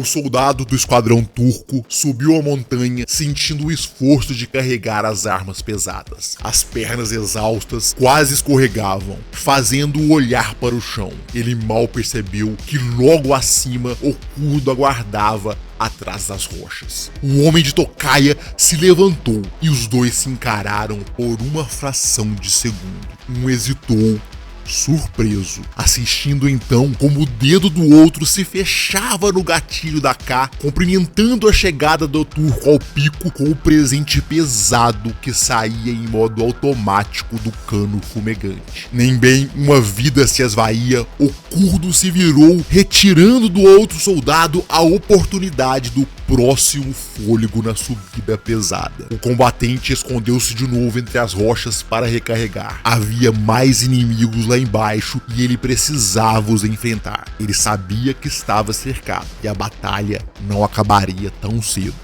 O soldado do esquadrão turco subiu a montanha sentindo o esforço de carregar as armas pesadas. As pernas exaustas quase escorregavam, fazendo-o olhar para o chão. Ele mal percebeu que logo acima o curdo aguardava atrás das rochas. O homem de tocaia se levantou e os dois se encararam por uma fração de segundo. Um hesitou, surpreso, assistindo então como o dedo do outro se fechava no gatilho da K, cumprimentando a chegada do turco ao pico com o presente pesado que saía em modo automático do cano fumegante. Nem bem uma vida se esvaía, o curdo se virou, retirando do outro soldado a oportunidade do próximo fôlego na subida pesada. O combatente escondeu-se de novo entre as rochas para recarregar. Havia mais inimigos lá embaixo e ele precisava os enfrentar. Ele sabia que estava cercado e a batalha não acabaria tão cedo.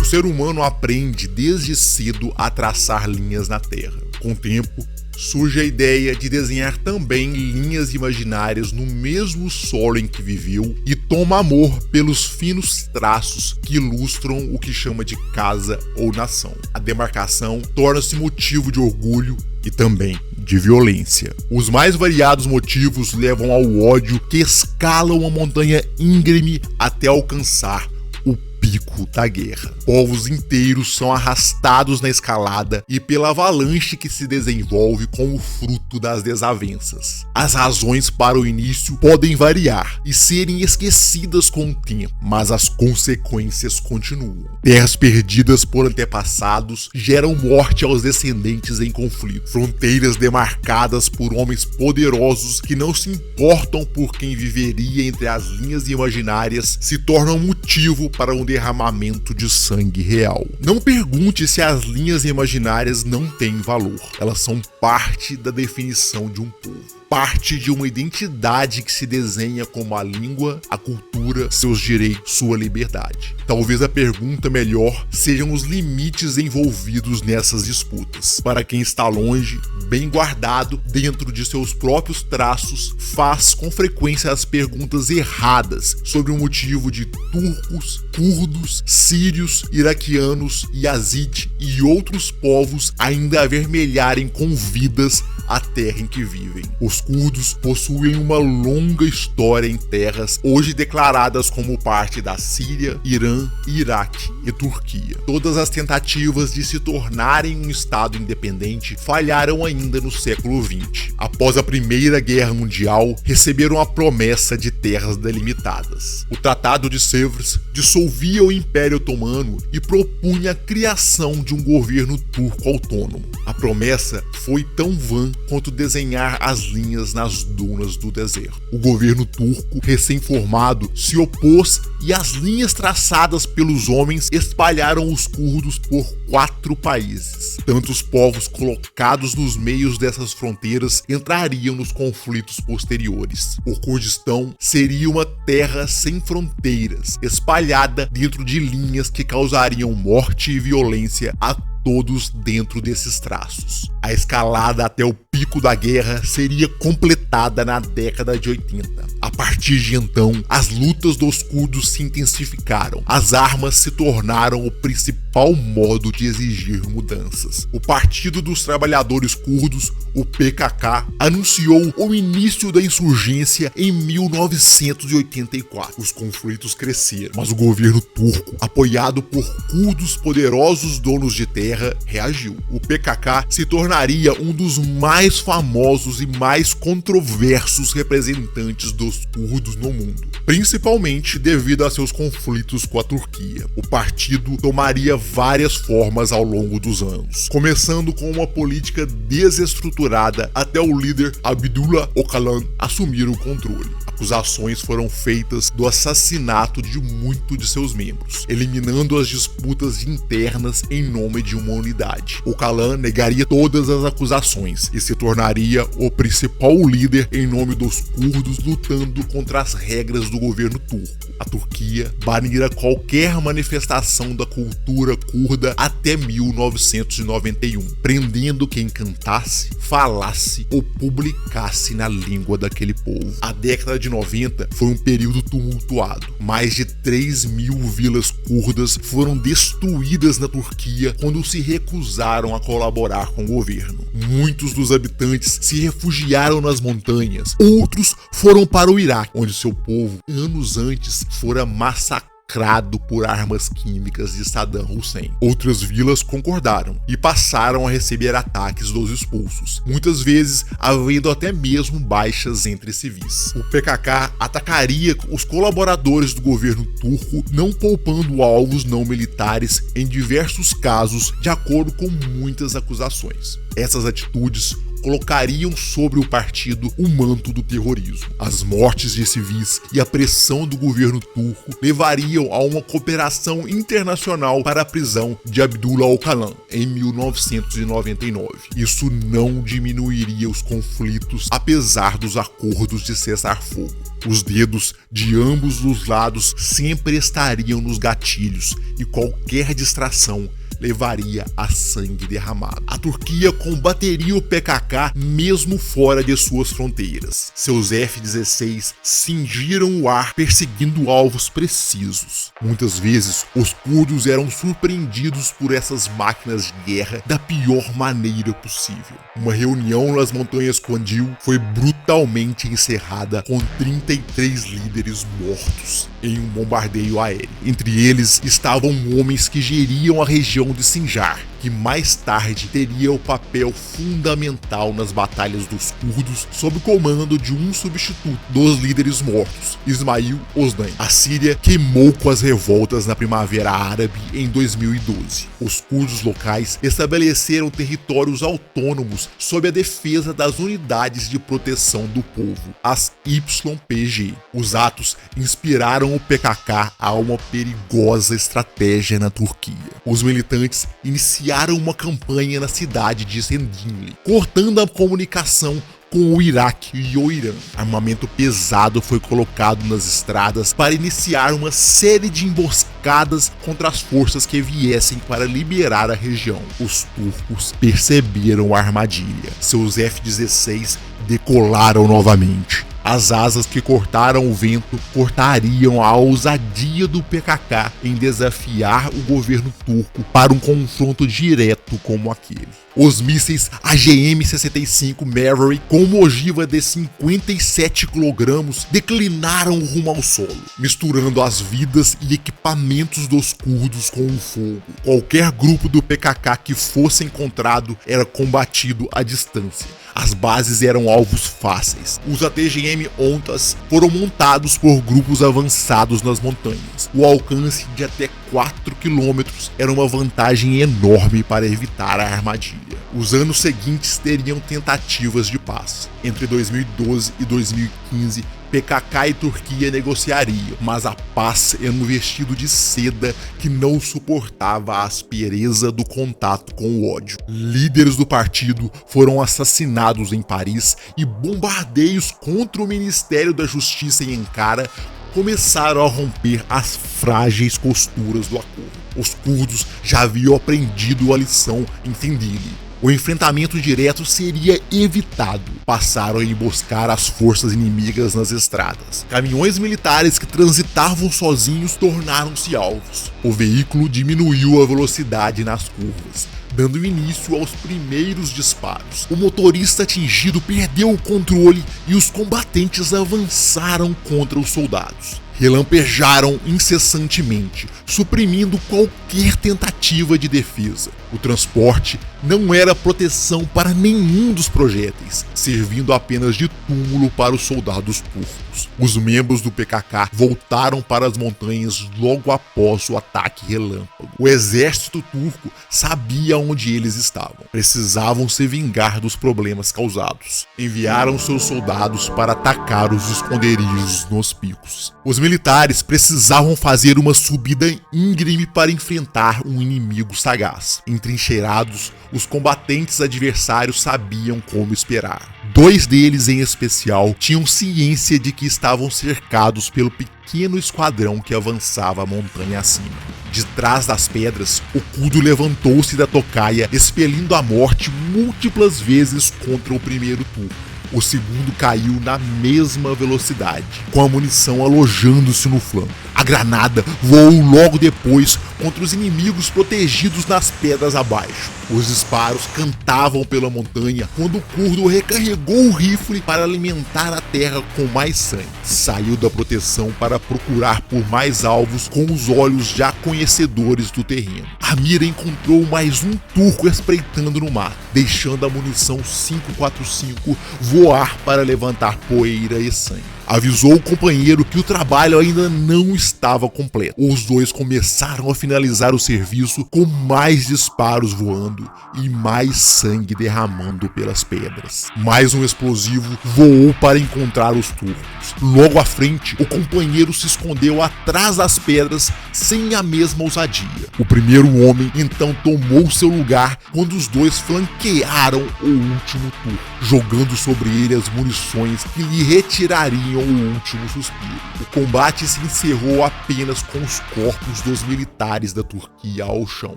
O ser humano aprende desde cedo a traçar linhas na Terra. Com o tempo, surge a ideia de desenhar também linhas imaginárias no mesmo solo em que viveu e toma amor pelos finos traços que ilustram o que chama de casa ou nação. A demarcação torna-se motivo de orgulho e também de violência. Os mais variados motivos levam ao ódio que escala uma montanha íngreme até alcançar o pico da guerra. Povos inteiros são arrastados na escalada e pela avalanche que se desenvolve como fruto das desavenças. As razões para o início podem variar e serem esquecidas com o tempo, mas as consequências continuam. Terras perdidas por antepassados geram morte aos descendentes em conflito. Fronteiras demarcadas por homens poderosos que não se importam por quem viveria entre as linhas imaginárias se tornam motivo para um derramamento de sangue real. Não pergunte se as linhas imaginárias não têm valor. Elas são parte da definição de um povo. Parte de uma identidade que se desenha como a língua, a cultura, seus direitos, sua liberdade. Talvez a pergunta melhor sejam os limites envolvidos nessas disputas. Para quem está longe, bem guardado dentro de seus próprios traços, faz com frequência as perguntas erradas sobre o motivo de turcos, curdos, sírios, iraquianos, yazid e outros povos ainda avermelharem com vidas a terra em que vivem. Os curdos possuem uma longa história em terras hoje declaradas como parte da Síria, Irã, Iraque e Turquia. Todas as tentativas de se tornarem um estado independente falharam ainda no século XX. Após a Primeira Guerra Mundial, receberam a promessa de terras delimitadas. O Tratado de Sèvres dissolvia o Império Otomano e propunha a criação de um governo turco autônomo. A promessa foi tão vã quanto desenhar as linhas nas dunas do deserto. O governo turco, recém-formado, se opôs e as linhas traçadas pelos homens espalharam os curdos por 4 países. Tantos povos colocados nos meios dessas fronteiras entrariam nos conflitos posteriores. O Kurdistão seria uma terra sem fronteiras, espalhada dentro de linhas que causariam morte e violência a todos dentro desses traços. A escalada até o pico da guerra seria completada na década de 80. A partir de então, as lutas dos curdos se intensificaram. As armas se tornaram o principal modo de exigir mudanças. O Partido dos Trabalhadores Curdos, o PKK, anunciou o início da insurgência em 1984. Os conflitos cresceram, mas o governo turco, apoiado por curdos poderosos donos de terra, reagiu. O PKK se tornaria um dos mais famosos e mais controversos representantes dos curdos no mundo, principalmente devido a seus conflitos com a Turquia. O partido tomaria várias formas ao longo dos anos, começando com uma política desestruturada até o líder Abdullah Öcalan assumir o controle. acusações foram feitas do assassinato de muitos de seus membros, eliminando as disputas internas em nome de uma unidade. Öcalan negaria todas as acusações e se tornaria o principal líder em nome dos curdos lutando contra as regras do governo turco. A Turquia banira qualquer manifestação da cultura curda até 1991, prendendo quem cantasse, falasse ou publicasse na língua daquele povo. A década de 90 foi um período tumultuado. Mais de 3.000 vilas curdas foram destruídas na Turquia quando se recusaram a colaborar com o governo. Muitos dos habitantes se refugiaram nas montanhas, outros foram para o Iraque, onde seu povo, anos antes, fora massacrado por armas químicas de Saddam Hussein. Outras vilas concordaram e passaram a receber ataques dos expulsos, muitas vezes havendo até mesmo baixas entre civis. O PKK atacaria os colaboradores do governo turco, não poupando alvos não militares em diversos casos, de acordo com muitas acusações. Essas atitudes colocariam sobre o partido o manto do terrorismo. As mortes de civis e a pressão do governo turco levariam a uma cooperação internacional para a prisão de Abdullah Öcalan em 1999. Isso não diminuiria os conflitos, apesar dos acordos de cessar-fogo. Os dedos de ambos os lados sempre estariam nos gatilhos e qualquer distração levaria a sangue derramado. A Turquia combateria o PKK mesmo fora de suas fronteiras. Seus F-16 cingiram o ar perseguindo alvos precisos. Muitas vezes, os curdos eram surpreendidos por essas máquinas de guerra da pior maneira possível. Uma reunião nas montanhas Kandil foi brutalmente encerrada com 33 líderes mortos em um bombardeio aéreo. Entre eles estavam homens que geriam a região de Sinjar, que mais tarde teria o papel fundamental nas batalhas dos curdos sob o comando de um substituto dos líderes mortos, Ismail Osman. A Síria queimou com as revoltas na Primavera Árabe em 2012. Os curdos locais estabeleceram territórios autônomos sob a defesa das unidades de proteção do povo, as YPG. Os atos inspiraram o PKK a uma perigosa estratégia na Turquia. Os militantes iniciaram uma campanha na cidade de Sendinli, cortando a comunicação com o Iraque e o Irã. Armamento pesado foi colocado nas estradas para iniciar uma série de emboscadas contra as forças que viessem para liberar a região. Os turcos perceberam a armadilha. Seus F-16 decolaram novamente. As asas que cortaram o vento cortariam a ousadia do PKK em desafiar o governo turco para um confronto direto como aquele. Os mísseis AGM-65 Maverick, com uma ogiva de 57 kg, declinaram rumo ao solo, misturando as vidas e equipamentos dos curdos com o fogo. Qualquer grupo do PKK que fosse encontrado era combatido à distância. As bases eram alvos fáceis. Os ATGM ONTAS foram montados por grupos avançados nas montanhas. O alcance de até 4 km era uma vantagem enorme para evitar a armadilha. Os anos seguintes teriam tentativas de paz. Entre 2012 e 2015, PKK e Turquia negociariam, mas a paz era um vestido de seda que não suportava a aspereza do contato com o ódio. Líderes do partido foram assassinados em Paris e bombardeios contra o Ministério da Justiça em Ankara começaram a romper as frágeis costuras do acordo. Os curdos já haviam aprendido a lição em Sendili. O enfrentamento direto seria evitado. Passaram a emboscar as forças inimigas nas estradas. Caminhões militares que transitavam sozinhos tornaram-se alvos. O veículo diminuiu a velocidade nas curvas, dando início aos primeiros disparos. O motorista atingido perdeu o controle e os combatentes avançaram contra os soldados. Relampejaram incessantemente, suprimindo qualquer tentativa de defesa. O transporte não era proteção para nenhum dos projéteis, servindo apenas de túmulo para os soldados turcos. Os membros do PKK voltaram para as montanhas logo após o ataque relâmpago. O exército turco sabia onde eles estavam. Precisavam se vingar dos problemas causados. Enviaram seus soldados para atacar os esconderijos nos picos. Os militares precisavam fazer uma subida íngreme para enfrentar um inimigo sagaz. Entrincheirados, os combatentes adversários sabiam como esperar. 2 deles, em especial, tinham ciência de que estavam cercados pelo pequeno esquadrão que avançava a montanha acima. De trás das pedras, o Kurdo levantou-se da tocaia, expelindo a morte múltiplas vezes contra o primeiro turco. O segundo caiu na mesma velocidade, com a munição alojando-se no flanco. A granada voou logo depois contra os inimigos protegidos nas pedras abaixo. Os disparos cantavam pela montanha quando o curdo recarregou o rifle para alimentar a terra com mais sangue. Saiu da proteção para procurar por mais alvos com os olhos já conhecedores do terreno. A mira encontrou mais um turco espreitando no mato, deixando a munição 5.45 voar para levantar poeira e sangue. Avisou o companheiro que o trabalho ainda não estava completo. Os dois começaram a finalizar o serviço com mais disparos voando e mais sangue derramando pelas pedras. Mais um explosivo voou para encontrar os turcos. Logo à frente, o companheiro se escondeu atrás das pedras sem a mesma ousadia. O primeiro homem então tomou seu lugar quando os dois flanquearam o último turco, jogando sobre ele as munições que lhe retirariam o último suspiro. O combate se encerrou apenas com os corpos dos militares da Turquia ao chão.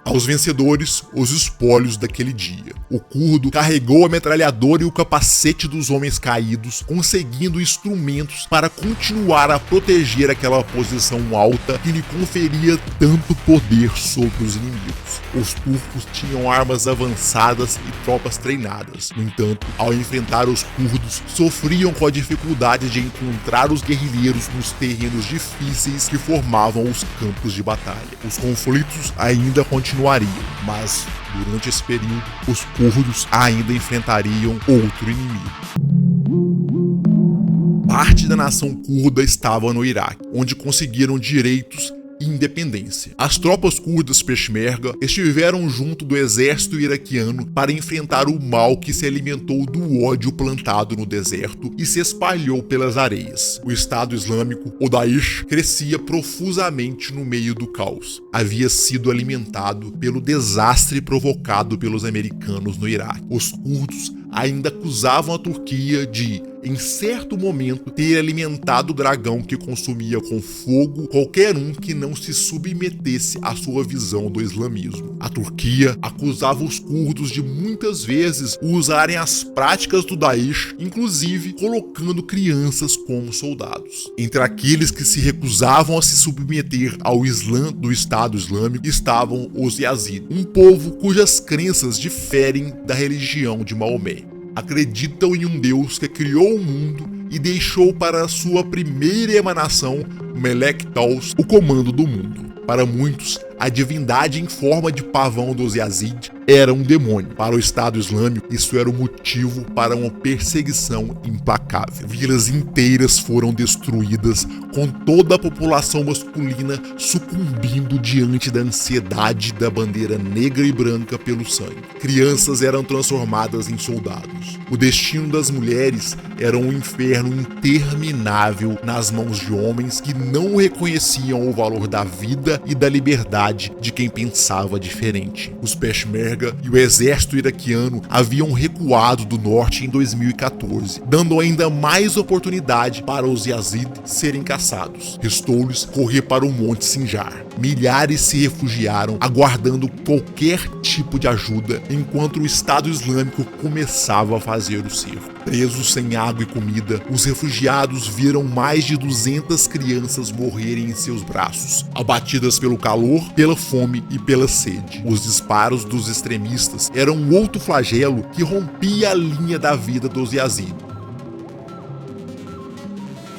Aos vencedores, os espólios daquele dia. O curdo carregou a metralhadora e o capacete dos homens caídos, conseguindo instrumentos para continuar a proteger aquela posição alta que lhe conferia tanto poder sobre os inimigos. Os turcos tinham armas avançadas e tropas treinadas. No entanto, ao enfrentar os curdos, sofriam com a dificuldade de encontrar os guerrilheiros nos terrenos difíceis que formavam os campos de batalha. Os conflitos ainda continuariam, mas durante esse período, os curdos ainda enfrentariam outro inimigo. Parte da nação curda estava no Iraque, onde conseguiram direitos e independência. As tropas curdas Peshmerga estiveram junto do exército iraquiano para enfrentar o mal que se alimentou do ódio plantado no deserto e se espalhou pelas areias. O Estado Islâmico, o Daesh, crescia profusamente no meio do caos. Havia sido alimentado pelo desastre provocado pelos americanos no Iraque. Os curdos ainda acusavam a Turquia de, em certo momento, ter alimentado o dragão que consumia com fogo qualquer um que não se submetesse à sua visão do islamismo. A Turquia acusava os curdos de muitas vezes usarem as práticas do Daesh, inclusive colocando crianças como soldados. Entre aqueles que se recusavam a se submeter ao Islã do Estado Islâmico estavam os Yazid, um povo cujas crenças diferem da religião de Maomé. Acreditam em um Deus que criou o mundo e deixou para a sua primeira emanação, Melek Taus, o comando do mundo. Para muitos, a divindade em forma de pavão dos Yazid era um demônio. Para o Estado Islâmico, isso era o motivo para uma perseguição implacável. Vilas inteiras foram destruídas, com toda a população masculina sucumbindo diante da ansiedade da bandeira negra e branca pelo sangue. Crianças eram transformadas em soldados. O destino das mulheres era um inferno interminável nas mãos de homens que não reconheciam o valor da vida e da liberdade de quem pensava diferente. Os Peshmerga e o exército iraquiano haviam recuado do norte em 2014, dando ainda mais oportunidade para os Yazid serem caçados. Restou-lhes correr para o Monte Sinjar. Milhares se refugiaram, aguardando qualquer tipo de ajuda, enquanto o Estado Islâmico começava a fazer o cerco. Presos sem água e comida, os refugiados viram mais de 200 crianças morrerem em seus braços, abatidas pelo calor, pela fome e pela sede. Os disparos dos extremistas eram outro flagelo que rompia a linha da vida dos Yazid.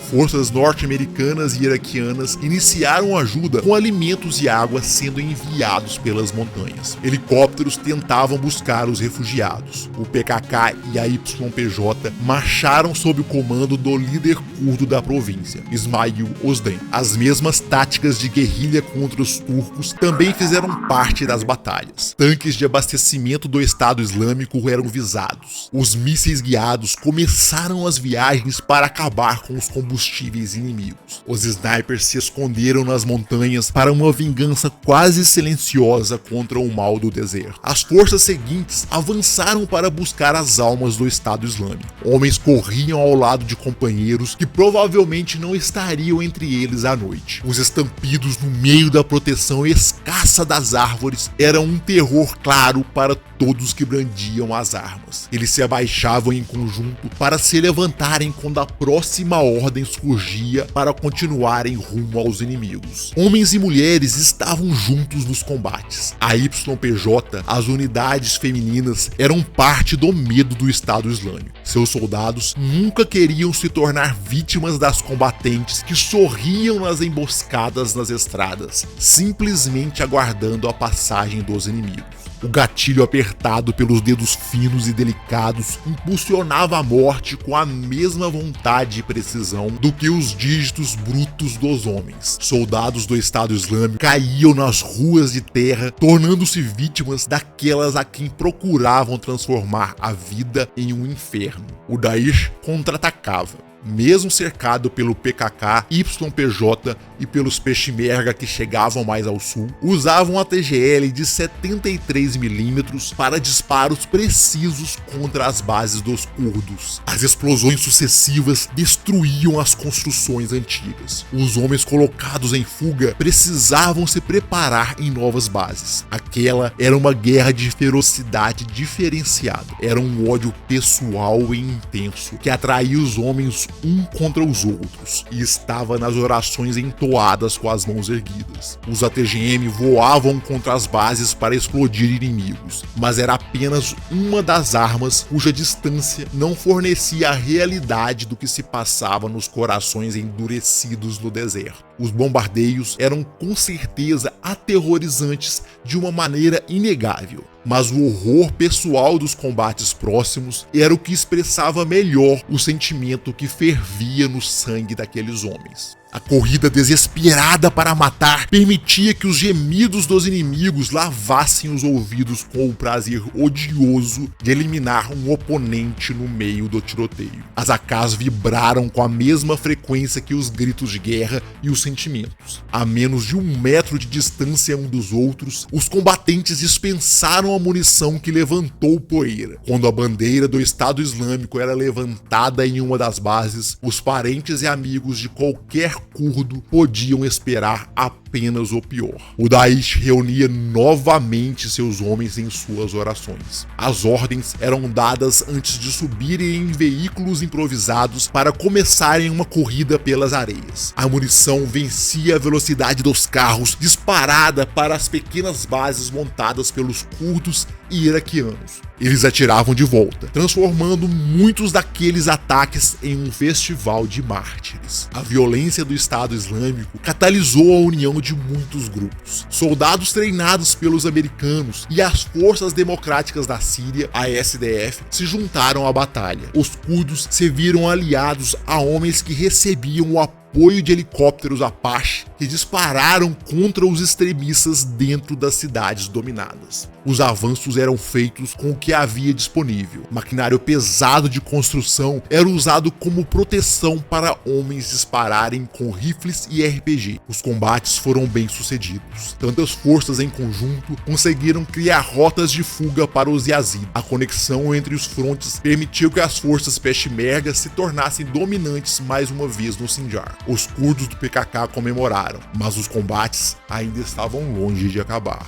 Forças norte-americanas e iraquianas iniciaram ajuda com alimentos e água sendo enviados pelas montanhas. Helicópteros tentavam buscar os refugiados. O PKK e a YPJ marcharam sob o comando do líder curdo da província, Ismail Ozdem. As mesmas táticas de guerrilha contra os turcos também fizeram parte das batalhas. Tanques de abastecimento do Estado Islâmico eram visados. Os mísseis guiados começaram as viagens para acabar com os combustíveis inimigos. Os snipers se esconderam nas montanhas para uma vingança quase silenciosa contra o mal do deserto. As forças seguintes avançaram para buscar as almas do Estado Islâmico. Homens corriam ao lado de companheiros que provavelmente não estariam entre eles à noite. Os estampidos no meio da proteção escassa das árvores eram um terror claro para todos que brandiam as armas. Eles se abaixavam em conjunto para se levantarem quando a próxima ordem surgia para continuarem rumo aos inimigos. Homens e mulheres estavam juntos nos combates. A YPJ, as unidades femininas, eram parte do medo do Estado Islâmico. Seus soldados nunca queriam se tornar vítimas das combatentes que sorriam nas emboscadas nas estradas, simplesmente aguardando a passagem dos inimigos. O gatilho apertado pelos dedos finos e delicados impulsionava a morte com a mesma vontade e precisão do que os dígitos brutos dos homens. Soldados do Estado Islâmico caíam nas ruas de terra, tornando-se vítimas daquelas a quem procuravam transformar a vida em um inferno. O Daesh contra-atacava. Mesmo cercado pelo PKK, YPJ e pelos Peshmerga que chegavam mais ao sul, usavam a TGL de 73mm para disparos precisos contra as bases dos curdos. As explosões sucessivas destruíam as construções antigas. Os homens colocados em fuga precisavam se preparar em novas bases. Aquela era uma guerra de ferocidade diferenciada. Era um ódio pessoal e intenso que atraía os homens um contra os outros e estava nas orações entoadas com as mãos erguidas. Os ATGM voavam contra as bases para explodir inimigos, mas era apenas uma das armas cuja distância não fornecia a realidade do que se passava nos corações endurecidos no deserto. Os bombardeios eram com certeza aterrorizantes de uma maneira inegável, mas o horror pessoal dos combates próximos era o que expressava melhor o sentimento que fervia no sangue daqueles homens. A corrida desesperada para matar permitia que os gemidos dos inimigos lavassem os ouvidos com o prazer odioso de eliminar um oponente no meio do tiroteio. As AKs vibraram com a mesma frequência que os gritos de guerra e os sentimentos. A menos de 1 metro de distância um dos outros, os combatentes dispensaram a munição que levantou poeira. Quando a bandeira do Estado Islâmico era levantada em uma das bases, os parentes e amigos de qualquer curdo podiam esperar apenas o pior. O Daesh reunia novamente seus homens em suas orações. As ordens eram dadas antes de subirem em veículos improvisados para começarem uma corrida pelas areias. A munição vencia a velocidade dos carros disparada para as pequenas bases montadas pelos curdos e iraquianos. Eles atiravam de volta, transformando muitos daqueles ataques em um festival de mártires. A violência do Estado Islâmico catalisou a união de muitos grupos. Soldados treinados pelos americanos e as forças democráticas da Síria, a SDF, se juntaram à batalha. Os curdos se viram aliados a homens que recebiam o apoio de helicópteros Apache que dispararam contra os extremistas dentro das cidades dominadas. Os avanços eram feitos com o que havia disponível. Maquinário pesado de construção era usado como proteção para homens dispararem com rifles e RPG. Os combates foram bem sucedidos. Tantas forças em conjunto conseguiram criar rotas de fuga para os Yazid. A conexão entre os frontes permitiu que as forças Peshmerga se tornassem dominantes mais uma vez no Sinjar. Os curdos do PKK comemoraram, mas os combates ainda estavam longe de acabar.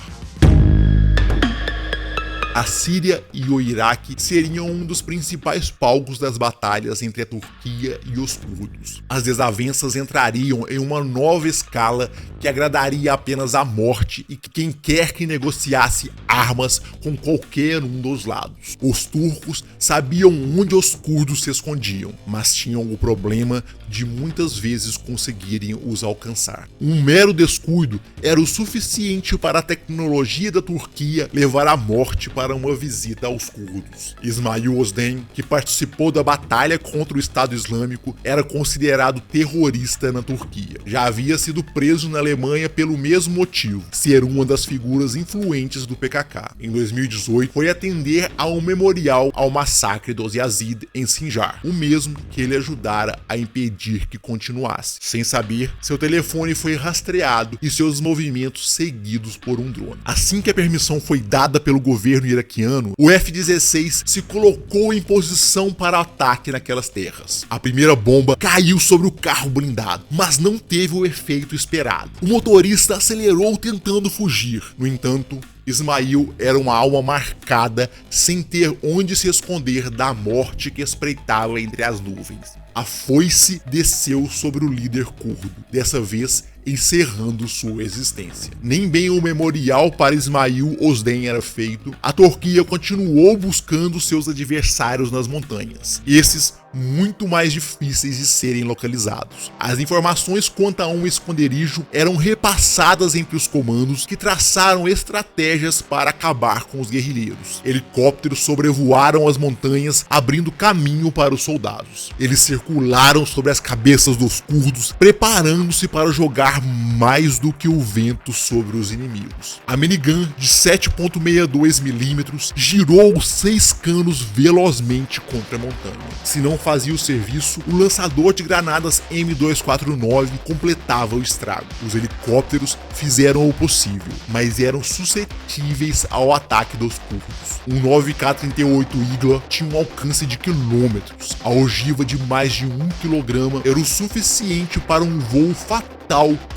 A Síria e o Iraque seriam um dos principais palcos das batalhas entre a Turquia e os curdos. As desavenças entrariam em uma nova escala que agradaria apenas a morte e quem quer que negociasse armas com qualquer um dos lados. Os turcos sabiam onde os curdos se escondiam, mas tinham o problema de muitas vezes conseguirem os alcançar. Um mero descuido era o suficiente para a tecnologia da Turquia levar à morte para uma visita aos curdos. Ismail Ozdem, que participou da batalha contra o Estado Islâmico, era considerado terrorista na Turquia. Já havia sido preso na Alemanha pelo mesmo motivo, ser uma das figuras influentes do PKK. Em 2018, foi atender a um memorial ao massacre dos Yazid em Sinjar, o mesmo que ele ajudara a impedir que continuasse. Sem saber, seu telefone foi rastreado e seus movimentos seguidos por um drone. Assim que a permissão foi dada pelo governo iraquiano, o F-16 se colocou em posição para ataque naquelas terras. A primeira bomba caiu sobre o carro blindado, mas não teve o efeito esperado. O motorista acelerou tentando fugir. No entanto, Ismail era uma alma marcada, sem ter onde se esconder da morte que espreitava entre as nuvens. A foice desceu sobre o líder curdo, dessa vez encerrando sua existência. Nem bem o memorial para Ismail Ozdem era feito, a Turquia continuou buscando seus adversários nas montanhas. Esses muito mais difíceis de serem localizados. As informações quanto a um esconderijo eram repassadas entre os comandos que traçaram estratégias para acabar com os guerrilheiros. Helicópteros sobrevoaram as montanhas, abrindo caminho para os soldados. Eles circularam sobre as cabeças dos curdos, preparando-se para jogar mais do que o vento sobre os inimigos. A minigun de 7.62 mm girou os 6 canos velozmente contra a montanha. Se não fazia o serviço, o lançador de granadas M249 completava o estrago. Os helicópteros fizeram o possível, mas eram suscetíveis ao ataque dos curdos. Um 9K-38 Igla tinha um alcance de quilômetros. A ogiva de mais de 1 kg era o suficiente para um voo fatal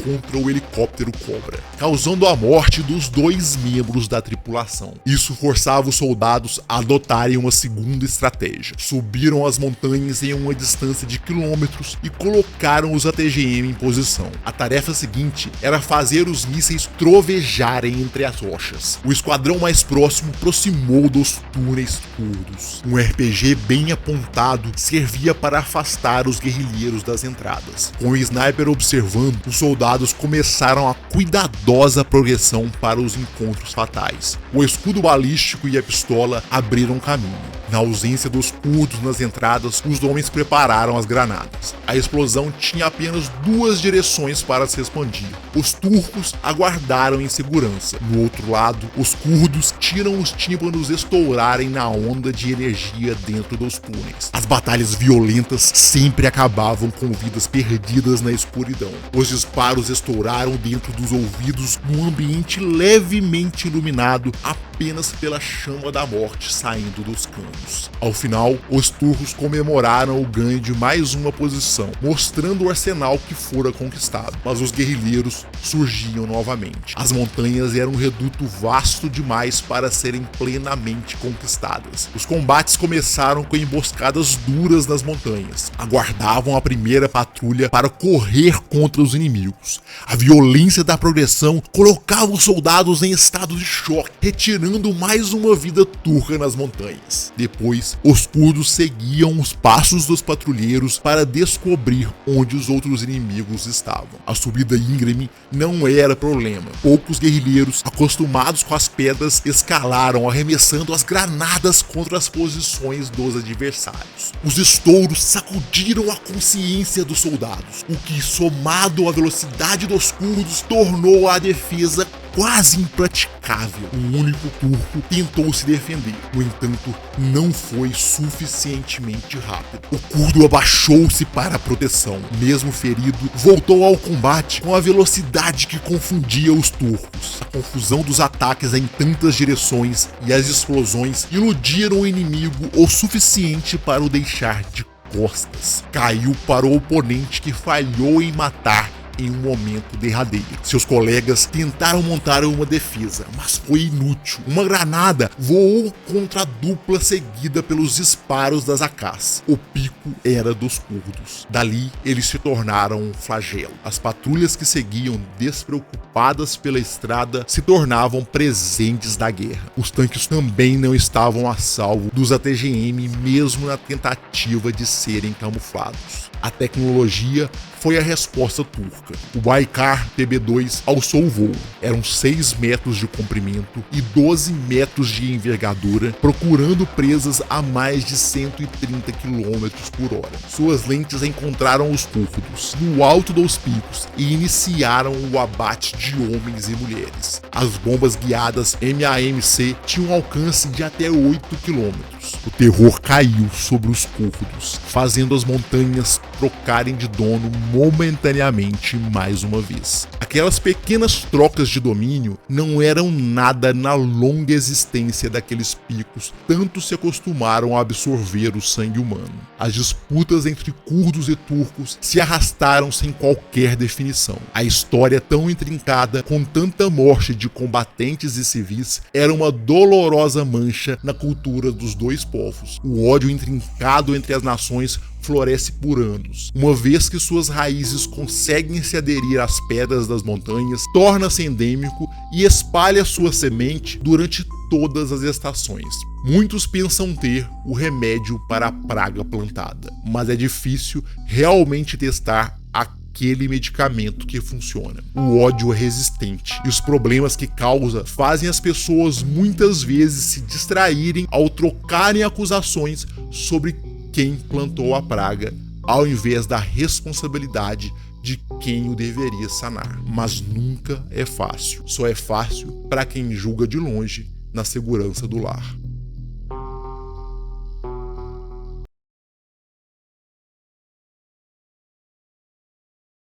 contra o helicóptero Cobra, causando a morte dos 2 membros da tripulação. Isso forçava os soldados a adotarem uma segunda estratégia. Subiram as montanhas em uma distância de quilômetros e colocaram os ATGM em posição. A tarefa seguinte era fazer os mísseis trovejarem entre as rochas. O esquadrão mais próximo aproximou dos túneis curdos. Um RPG bem apontado servia para afastar os guerrilheiros das entradas. Com o sniper observando, os soldados começaram a cuidadosa progressão para os encontros fatais. O escudo balístico e a pistola abriram caminho. Na ausência dos curdos nas entradas, os homens prepararam as granadas. A explosão tinha apenas 2 direções para se expandir. Os turcos aguardaram em segurança. No outro lado, os curdos tiram os tímpanos estourarem na onda de energia dentro dos túneis. As batalhas violentas sempre acabavam com vidas perdidas na escuridão. Os disparos estouraram dentro dos ouvidos num ambiente levemente iluminado apenas pela chama da morte saindo dos canos. Ao final, os turcos comemoraram o ganho de mais uma posição, mostrando o arsenal que fora conquistado. Mas os guerrilheiros surgiam novamente. As montanhas eram um reduto vasto demais para serem plenamente conquistadas. Os combates começaram com emboscadas duras nas montanhas. Aguardavam a primeira patrulha para correr contra os inimigos. A violência da progressão colocava os soldados em estado de choque, retirando mais uma vida turca nas montanhas. Depois, os curdos seguiam os passos dos patrulheiros para descobrir onde os outros inimigos estavam. A subida íngreme não era problema. Poucos guerrilheiros, acostumados com as pedras, escalaram arremessando as granadas contra as posições dos adversários. Os estouros sacudiram a consciência dos soldados, o que, somado à velocidade dos curdos, tornou a defesa quase impraticável. Um único turco tentou se defender, no entanto, não foi suficientemente rápido. O curdo abaixou-se para a proteção. Mesmo ferido, voltou ao combate com a velocidade que confundia os turcos. A confusão dos ataques em tantas direções e as explosões iludiram o inimigo o suficiente para o deixar de costas. Caiu para o oponente que falhou em matar em um momento derradeiro. Seus colegas tentaram montar uma defesa, mas foi inútil. Uma granada voou contra a dupla seguida pelos disparos das AKs. O pico era dos curdos. Dali, eles se tornaram um flagelo. As patrulhas que seguiam despreocupadas pela estrada se tornavam presentes da guerra. Os tanques também não estavam a salvo dos ATGM, mesmo na tentativa de serem camuflados. A tecnologia foi a resposta turca. O Baykar TB2 alçou o voo. Eram 6 metros de comprimento e 12 metros de envergadura, procurando presas a mais de 130 km por hora. Suas lentes encontraram os curdos no alto dos picos e iniciaram o abate de homens e mulheres. As bombas guiadas MAMC tinham um alcance de até 8 km. O terror caiu sobre os curdos, fazendo as montanhas trocarem de dono momentaneamente mais uma vez. Aquelas pequenas trocas de domínio não eram nada na longa existência daqueles picos, tanto se acostumaram a absorver o sangue humano. As disputas entre curdos e turcos se arrastaram sem qualquer definição. A história tão intrincada, com tanta morte de combatentes e civis, era uma dolorosa mancha na cultura dos dois povos. O ódio intrincado entre as nações floresce por anos. Uma vez que suas raízes conseguem se aderir às pedras das montanhas, torna-se endêmico e espalha sua semente durante todas as estações. Muitos pensam ter o remédio para a praga plantada, mas é difícil realmente testar aquele medicamento que funciona. O ódio é resistente e os problemas que causa fazem as pessoas muitas vezes se distraírem ao trocarem acusações sobre quem plantou a praga, ao invés da responsabilidade de quem o deveria sanar. Mas nunca é fácil. Só é fácil para quem julga de longe na segurança do lar.